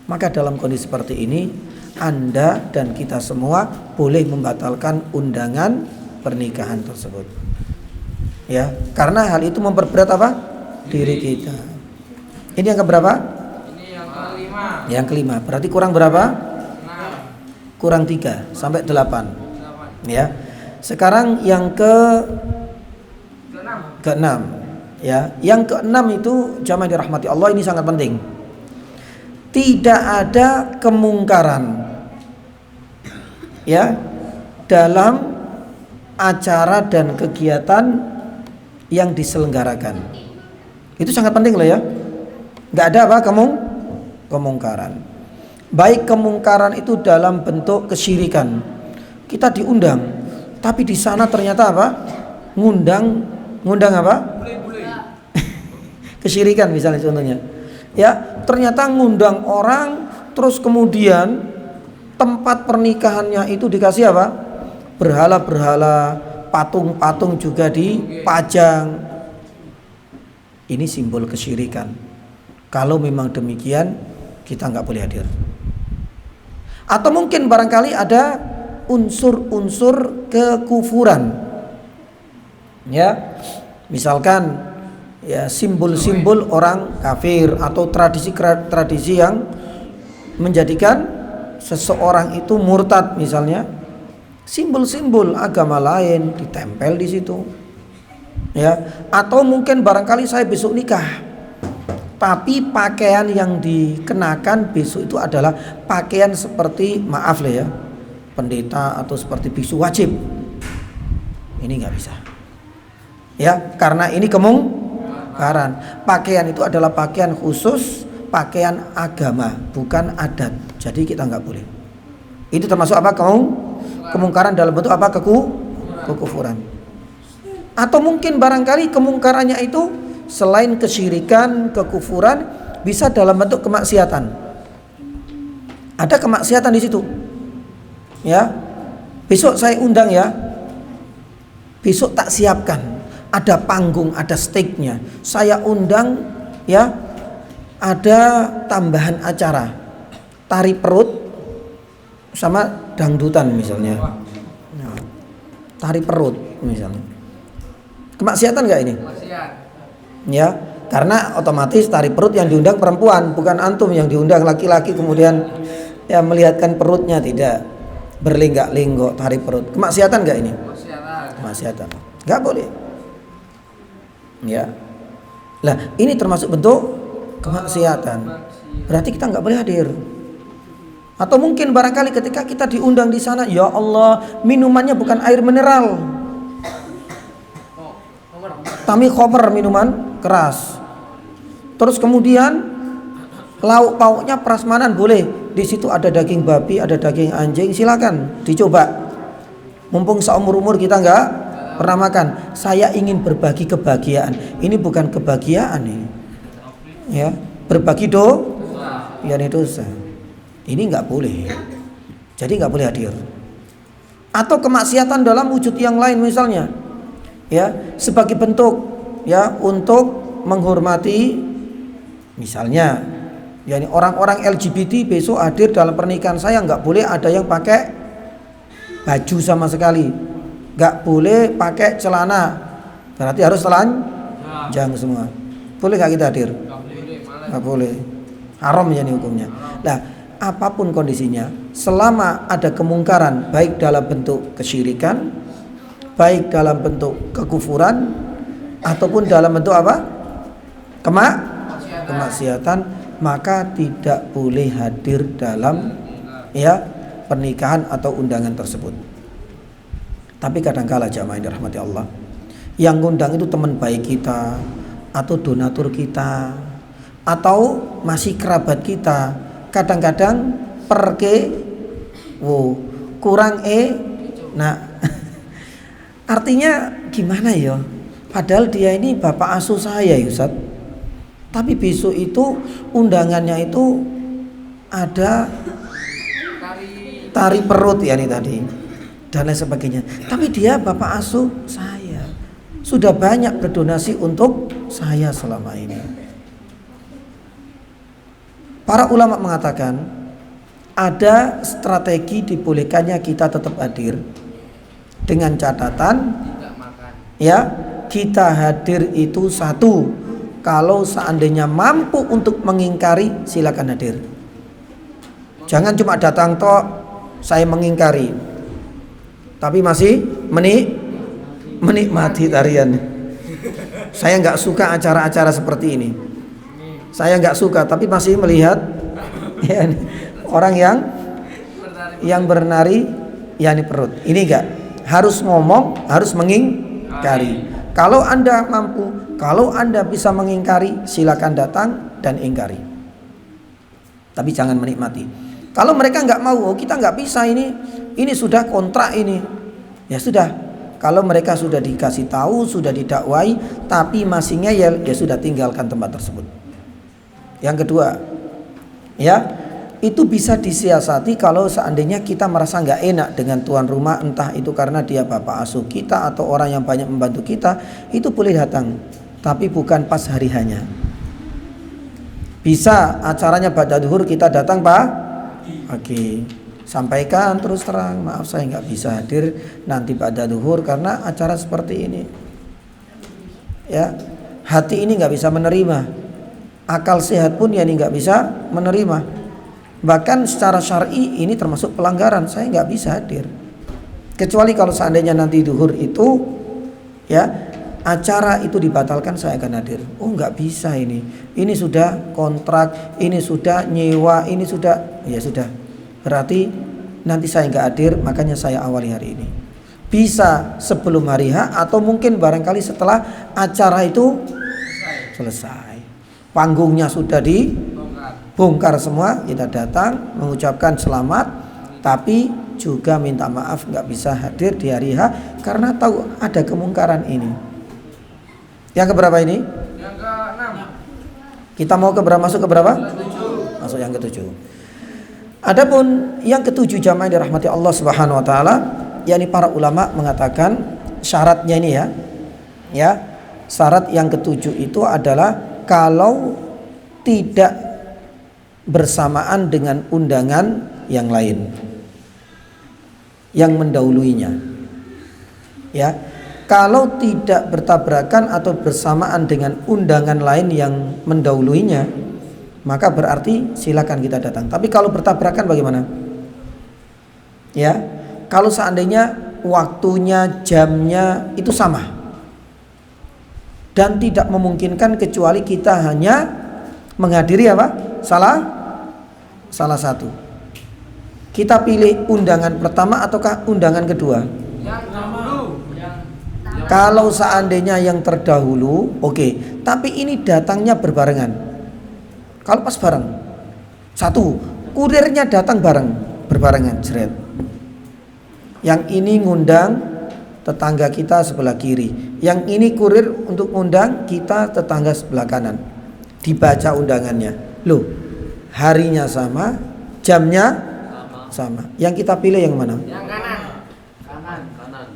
S1: Maka dalam kondisi seperti ini Anda dan kita semua boleh membatalkan undangan pernikahan tersebut. Ya, karena hal itu memperberat apa? Diri kita. Ini yang keberapa?
S2: Ini yang kelima.
S1: Yang kelima. Berarti kurang berapa?
S2: 6.
S1: Kurang 3 sampai 8. Ya. Sekarang yang ke-6. Ya, yang ke-6 itu jamaah dirahmati Allah, ini sangat penting. Tidak ada kemungkaran ya dalam acara dan kegiatan yang diselenggarakan. Itu sangat penting loh ya. Nggak ada apa kemungkaran. Baik kemungkaran itu dalam bentuk kesyirikan. Kita diundang, tapi di sana ternyata apa? Ngundang apa? Kesyirikan misalnya contohnya. Ya, ternyata ngundang orang, terus kemudian tempat pernikahannya itu dikasih apa? Berhala-berhala, patung-patung juga dipajang. Ini simbol kesyirikan. Kalau memang demikian, kita nggak boleh hadir. Atau mungkin barangkali ada unsur-unsur kekufuran. Ya, misalkan ya simbol-simbol orang kafir atau tradisi-tradisi yang menjadikan seseorang itu murtad misalnya. Simbol-simbol agama lain ditempel di situ. Ya, atau mungkin barangkali saya besok nikah. Tapi pakaian yang dikenakan besok itu adalah pakaian seperti maaf lah ya, pendeta atau seperti biksu wajib. Ini nggak bisa. Ya, karena ini kemungkaran. Pakaian itu adalah pakaian khusus, pakaian agama, bukan adat. Jadi kita nggak boleh. Itu termasuk apa? Kemungkaran dalam bentuk apa? Kekufuran. Atau mungkin barangkali kemungkarannya itu selain kesyirikan, kekufuran, bisa dalam bentuk kemaksiatan. Ada kemaksiatan di situ. Ya. Besok saya undang ya. Besok tak siapkan. Ada panggung, ada stage-nya. Saya undang ya. Ada tambahan acara. Tari perut sama dangdutan misalnya. Tari perut misalnya. Kemaksiatan enggak ini? Ya, karena otomatis tari perut yang diundang perempuan, bukan antum yang diundang laki-laki kemudian ya melihatkan perutnya, tidak berlinggak-linggok tari perut. Kemaksiatan enggak ini? Kemaksiatan. Enggak boleh. Ya. Lah, ini termasuk bentuk kemaksiatan. Berarti kita enggak boleh hadir. Atau mungkin barangkali ketika kita diundang di sana, ya Allah, minumannya bukan air mineral. Tapi khamr, minuman keras. Terus kemudian lauk pauknya prasmanan boleh. Di situ ada daging babi, ada daging anjing, silakan dicoba. Mumpung seumur-umur kita enggak pernah makan. Saya ingin berbagi kebahagiaan. Ini bukan kebahagiaan ini. Ya, berbagi dosa. Ini enggak boleh. Jadi enggak boleh hadir. Atau kemaksiatan dalam wujud yang lain misalnya. ya, sebagai bentuk ya untuk menghormati, misalnya yakni orang-orang LGBT besok hadir dalam pernikahan saya, nggak boleh ada yang pakai baju sama sekali, nggak boleh pakai celana, berarti harus telanjang semua. Boleh nggak kita hadir? Nggak boleh, haram ya ini hukumnya. Nah, apapun kondisinya, selama ada kemungkaran baik dalam bentuk kesyirikan, baik dalam bentuk kekufuran, ataupun dalam bentuk apa? Kemaksiatan, maka tidak boleh hadir dalam ya pernikahan atau undangan tersebut. Tapi kadangkala jamaah yang dirahmati Allah, yang ngundang itu teman baik kita, atau donatur kita, atau masih kerabat kita. Kadang-kadang kurang nah artinya gimana ya, padahal dia ini bapak asuh saya ya Ustaz, tapi besok itu undangannya itu ada tari perut ya nih tadi dan lain sebagainya, tapi dia bapak asuh saya, sudah banyak berdonasi untuk saya selama ini. Para ulama mengatakan ada strategi dibolehkannya kita tetap hadir dengan catatan ya, kita hadir itu satu, kalau seandainya mampu untuk mengingkari silakan hadir. Jangan cuma datang tok saya mengingkari tapi masih menikmati tarian. Saya nggak suka acara-acara seperti ini. Saya nggak suka tapi masih melihat ya, orang yang bernari yakni perut. Ini enggak, harus ngomong, harus mengingkari. Kalau Anda mampu, kalau Anda bisa mengingkari, silakan datang dan ingkari. Tapi jangan menikmati. Kalau mereka nggak mau, oh kita nggak bisa, ini sudah kontrak ini. Ya sudah, kalau mereka sudah dikasih tahu, sudah didakwai, tapi masih ngeyel, ya sudah tinggalkan tempat tersebut. Yang kedua, ya itu bisa disiasati kalau seandainya kita merasa nggak enak dengan tuan rumah, entah itu karena dia bapak asuh kita atau orang yang banyak membantu kita, itu boleh datang, tapi bukan pas hari hanya. Bisa acaranya ba'da duhur kita datang Pak, oke, sampaikan terus terang, maaf saya nggak bisa hadir nanti ba'da duhur karena acara seperti ini. Ya, hati ini nggak bisa menerima. Akal sehat pun ya ini nggak bisa menerima. Bahkan secara syar'i ini termasuk pelanggaran, saya nggak bisa hadir. Kecuali kalau seandainya nanti duhur itu ya acara itu dibatalkan, saya akan hadir. Oh nggak bisa ini sudah kontrak, ini sudah nyewa, ini sudah, ya sudah. Berarti nanti saya nggak hadir, makanya saya awali hari ini. Bisa sebelum hari H atau mungkin barangkali setelah acara itu selesai. Panggungnya sudah dibongkar semua, kita datang mengucapkan selamat, tapi juga minta maaf nggak bisa hadir di hari H karena tahu ada kemungkaran ini. Yang keberapa ini?
S2: Yang ke-6.
S1: Kita mau masuk ke berapa? Masuk yang ke-7. Adapun yang ke-7 jamaah dirahmati Allah Subhanahu wa taala, yakni para ulama mengatakan syaratnya ini ya. Syarat yang ke-7 itu adalah kalau tidak bersamaan dengan undangan yang lain yang mendahuluinya. Ya. Kalau tidak bertabrakan atau bersamaan dengan undangan lain yang mendahuluinya, maka berarti silakan kita datang. Tapi kalau bertabrakan bagaimana? Ya, kalau seandainya waktunya, jamnya itu sama dan tidak memungkinkan kecuali kita hanya menghadiri apa? Salah satu. Kita pilih undangan pertama ataukah undangan kedua?
S2: Yang terdahulu.
S1: Kalau seandainya yang terdahulu, oke. Tapi ini datangnya berbarengan. Kalau pas bareng, satu, kurirnya datang berbarengan, jeret. Yang ini ngundang tetangga kita sebelah kiri, yang ini kurir untuk ngundang kita tetangga sebelah kanan. Dibaca undangannya. Loh, harinya sama, jamnya sama. Yang kita pilih yang mana?
S2: Yang kanan. Kanan.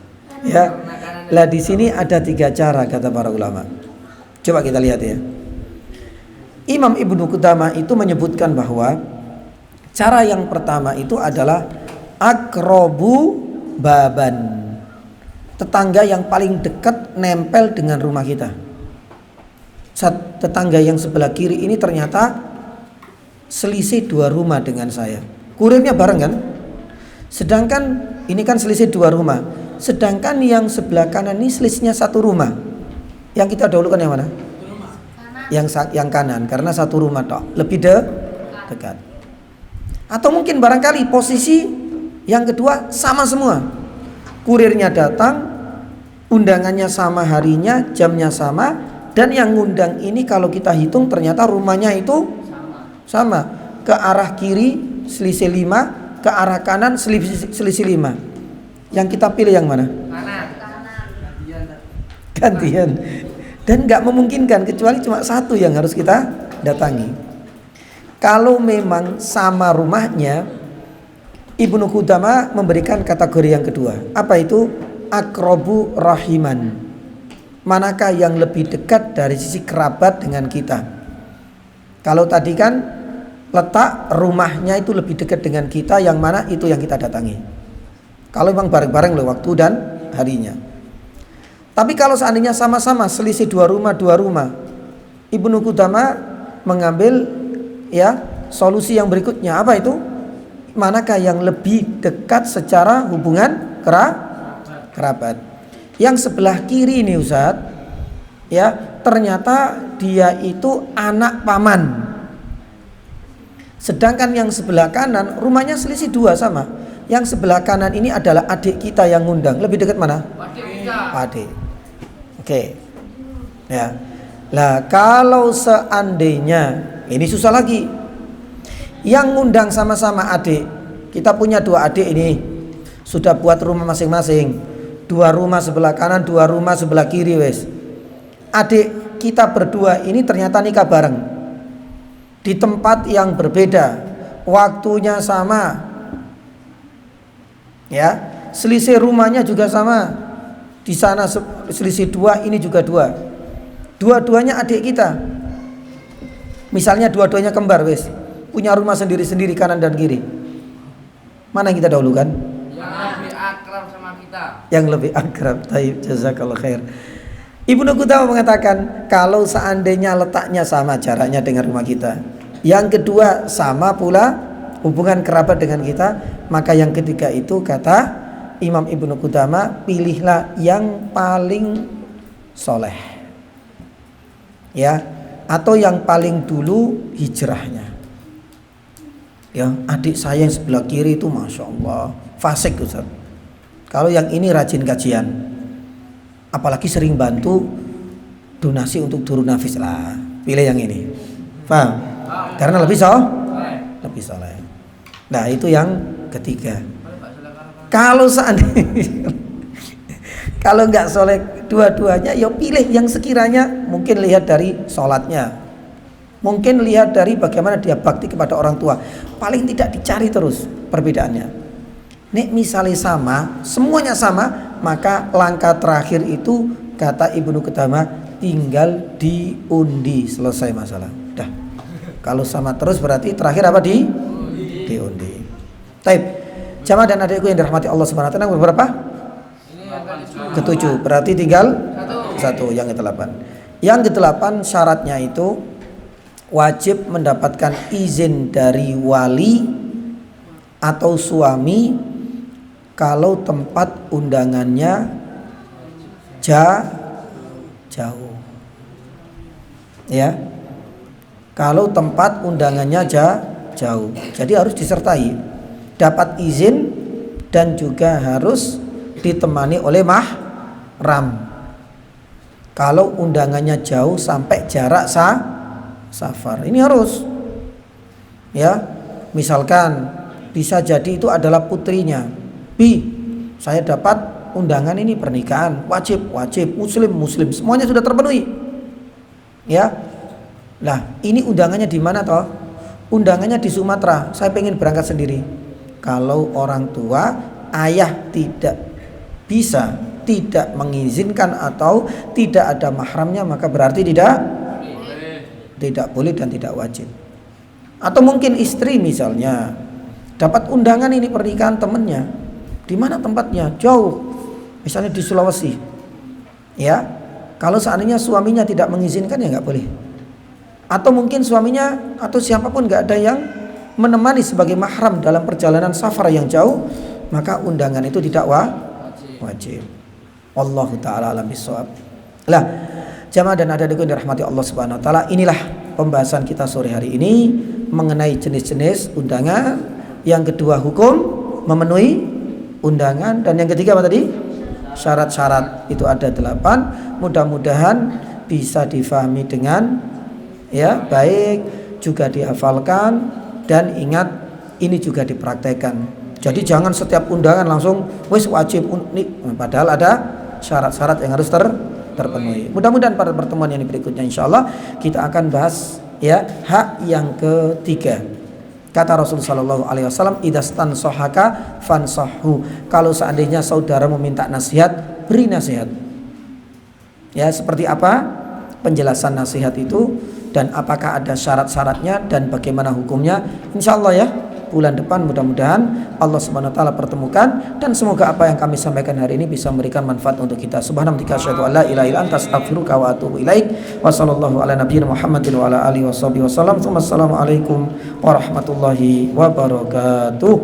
S1: Ya.
S2: Karena kanan
S1: Lah di sini ada 3 cara kata para ulama. Coba kita lihat ya. Imam Ibnu Qudamah itu menyebutkan bahwa cara yang pertama itu adalah aqrabu baban. Tetangga yang paling dekat nempel dengan rumah kita. Tetangga yang sebelah kiri ini ternyata selisih 2 rumah dengan saya. Kurirnya bareng kan? Sedangkan ini kan selisih 2 rumah. Sedangkan yang sebelah kanan ini selisihnya 1 rumah. Yang kita dahulukan yang mana? Yang kanan, karena 1 rumah toh, lebih dekat. Atau mungkin barangkali posisi yang kedua sama semua. Kurirnya datang, undangannya sama harinya, jamnya sama, dan yang ngundang ini kalau kita hitung ternyata rumahnya itu sama. Ke arah kiri selisih 5, ke arah kanan selisih 5. Yang kita pilih yang mana?
S2: Kanan.
S1: Gantian. Dan nggak memungkinkan kecuali cuma 1 yang harus kita datangi. Kalau memang sama rumahnya, Ibnu Qudamah memberikan kategori yang kedua. Apa itu? Aqrabu rahiman. Manakah yang lebih dekat dari sisi kerabat dengan kita? Kalau tadi kan letak rumahnya itu lebih dekat dengan kita, yang mana itu yang kita datangi. Kalau memang bareng-bareng loh waktu dan harinya. Tapi kalau seandainya sama-sama selisih 2 rumah, Ibnu Qudamah mengambil ya solusi yang berikutnya. Apa itu? Manakah yang lebih dekat secara hubungan kerabat? Yang sebelah kiri ini Ustaz, ya ternyata dia itu anak paman. Sedangkan yang sebelah kanan rumahnya selisih 2 sama. Yang sebelah kanan ini adalah adik kita yang ngundang. Lebih dekat mana? Adik. Oke. Ya. Lah kalau seandainya ini susah lagi. Yang ngundang sama-sama adik. Kita punya 2 adik ini. Sudah buat rumah masing-masing. 2 rumah sebelah kanan, 2 rumah sebelah kiri wes. Adik kita berdua ini ternyata nikah bareng. Di tempat yang berbeda. Waktunya sama. Ya, selisih rumahnya juga sama. Di sana selisih 2, ini juga 2. Dua-duanya adik kita. Misalnya dua-duanya kembar wes. Punya rumah sendiri-sendiri kanan dan kiri. Mana yang kita dahulukan?
S2: Yang lebih akrab sama kita.
S1: Yang lebih akrab. Taib, jazakallah khair. Ibnu Qudamah mengatakan kalau seandainya letaknya sama jaraknya dengan rumah kita, yang kedua sama pula hubungan kerabat dengan kita, maka yang ketiga itu kata Imam Ibnu Qudamah, pilihlah yang paling soleh, ya, atau yang paling dulu hijrahnya. Ya, adik saya yang sebelah kiri itu masya Allah fasik Ustaz. Kalau yang ini rajin kajian, apalagi sering bantu donasi untuk turun nafis lah, pilih yang ini, paham? Karena lebih soleh. Nah itu yang ketiga. Kalau seandainya kalau nggak soleh dua-duanya, ya pilih yang sekiranya mungkin lihat dari sholatnya, mungkin lihat dari bagaimana dia bakti kepada orang tua. Paling tidak dicari terus perbedaannya. Nek misalnya sama, semuanya sama, maka langkah terakhir itu kata Ibnu Qudamah tinggal diundi, selesai masalah. Dah. Kalau sama terus berarti terakhir apa? Diundi. Taib. Jamaah dan adikku yang dirahmati Allah Subhanahu wa taala, berapa?
S2: Ini yang
S1: Ke-7. Berarti tinggal 1, yang ke-8. Yang ke-8 syaratnya itu wajib mendapatkan izin dari wali atau suami kalau tempat undangannya jauh. Ya. Kalau tempat undangannya jauh. Jadi harus disertai, dapat izin dan juga harus ditemani oleh mahram. Kalau undangannya jauh sampai jarak safar, ini harus. Ya, misalkan bisa jadi itu adalah putrinya. Saya dapat undangan ini pernikahan, wajib, muslim, semuanya sudah terpenuhi. Ya. Lah, ini undangannya di mana toh? Undangannya di Sumatera. Saya pengen berangkat sendiri. Kalau orang tua, ayah tidak bisa tidak mengizinkan atau tidak ada mahramnya, maka berarti tidak boleh dan tidak wajib. Atau mungkin istri misalnya dapat undangan ini pernikahan temannya, di mana tempatnya? Jauh, misalnya di Sulawesi. Ya, kalau seandainya suaminya tidak mengizinkan ya nggak boleh. Atau mungkin suaminya atau siapapun nggak ada yang menemani sebagai mahram dalam perjalanan safar yang jauh, maka undangan itu tidak wajib. Wallahu taala alam bisawab. Lah, jamaah dan adik-adikku yang dirahmati Allah Subhanahu wa taala, inilah pembahasan kita sore hari ini mengenai jenis-jenis undangan. Yang kedua, hukum memenuhi undangan, dan yang ketiga apa tadi? Syarat-syarat. Itu ada 8. Mudah-mudahan bisa difahami dengan baik, juga dihafalkan, dan ingat ini juga dipraktekkan. Jadi jangan setiap undangan langsung wis wajib padahal ada syarat-syarat yang harus terpenuhi. Mudah-mudahan pada pertemuan yang berikutnya insyaallah kita akan bahas hak yang ketiga. Kata Rasulullah sallallahu alaihi wasallam, idastansohaka fansohu. Kalau seandainya saudara meminta nasihat, beri nasihat. Ya, seperti apa penjelasan nasihat itu dan apakah ada syarat-syaratnya dan bagaimana hukumnya? Insyaallah ya, bulan depan mudah-mudahan Allah Subhanahu wa taala pertemukan, dan semoga apa yang kami sampaikan hari ini bisa memberikan manfaat untuk kita. Subhanaka asyhadu an la ilaha illa anta astaghfiruka wa atubu ilaik. Wa sallallahu ala nabiyyina Muhammadin wa ala alihi washabihi wasallam. Assalamualaikum warahmatullahi wabarakatuh.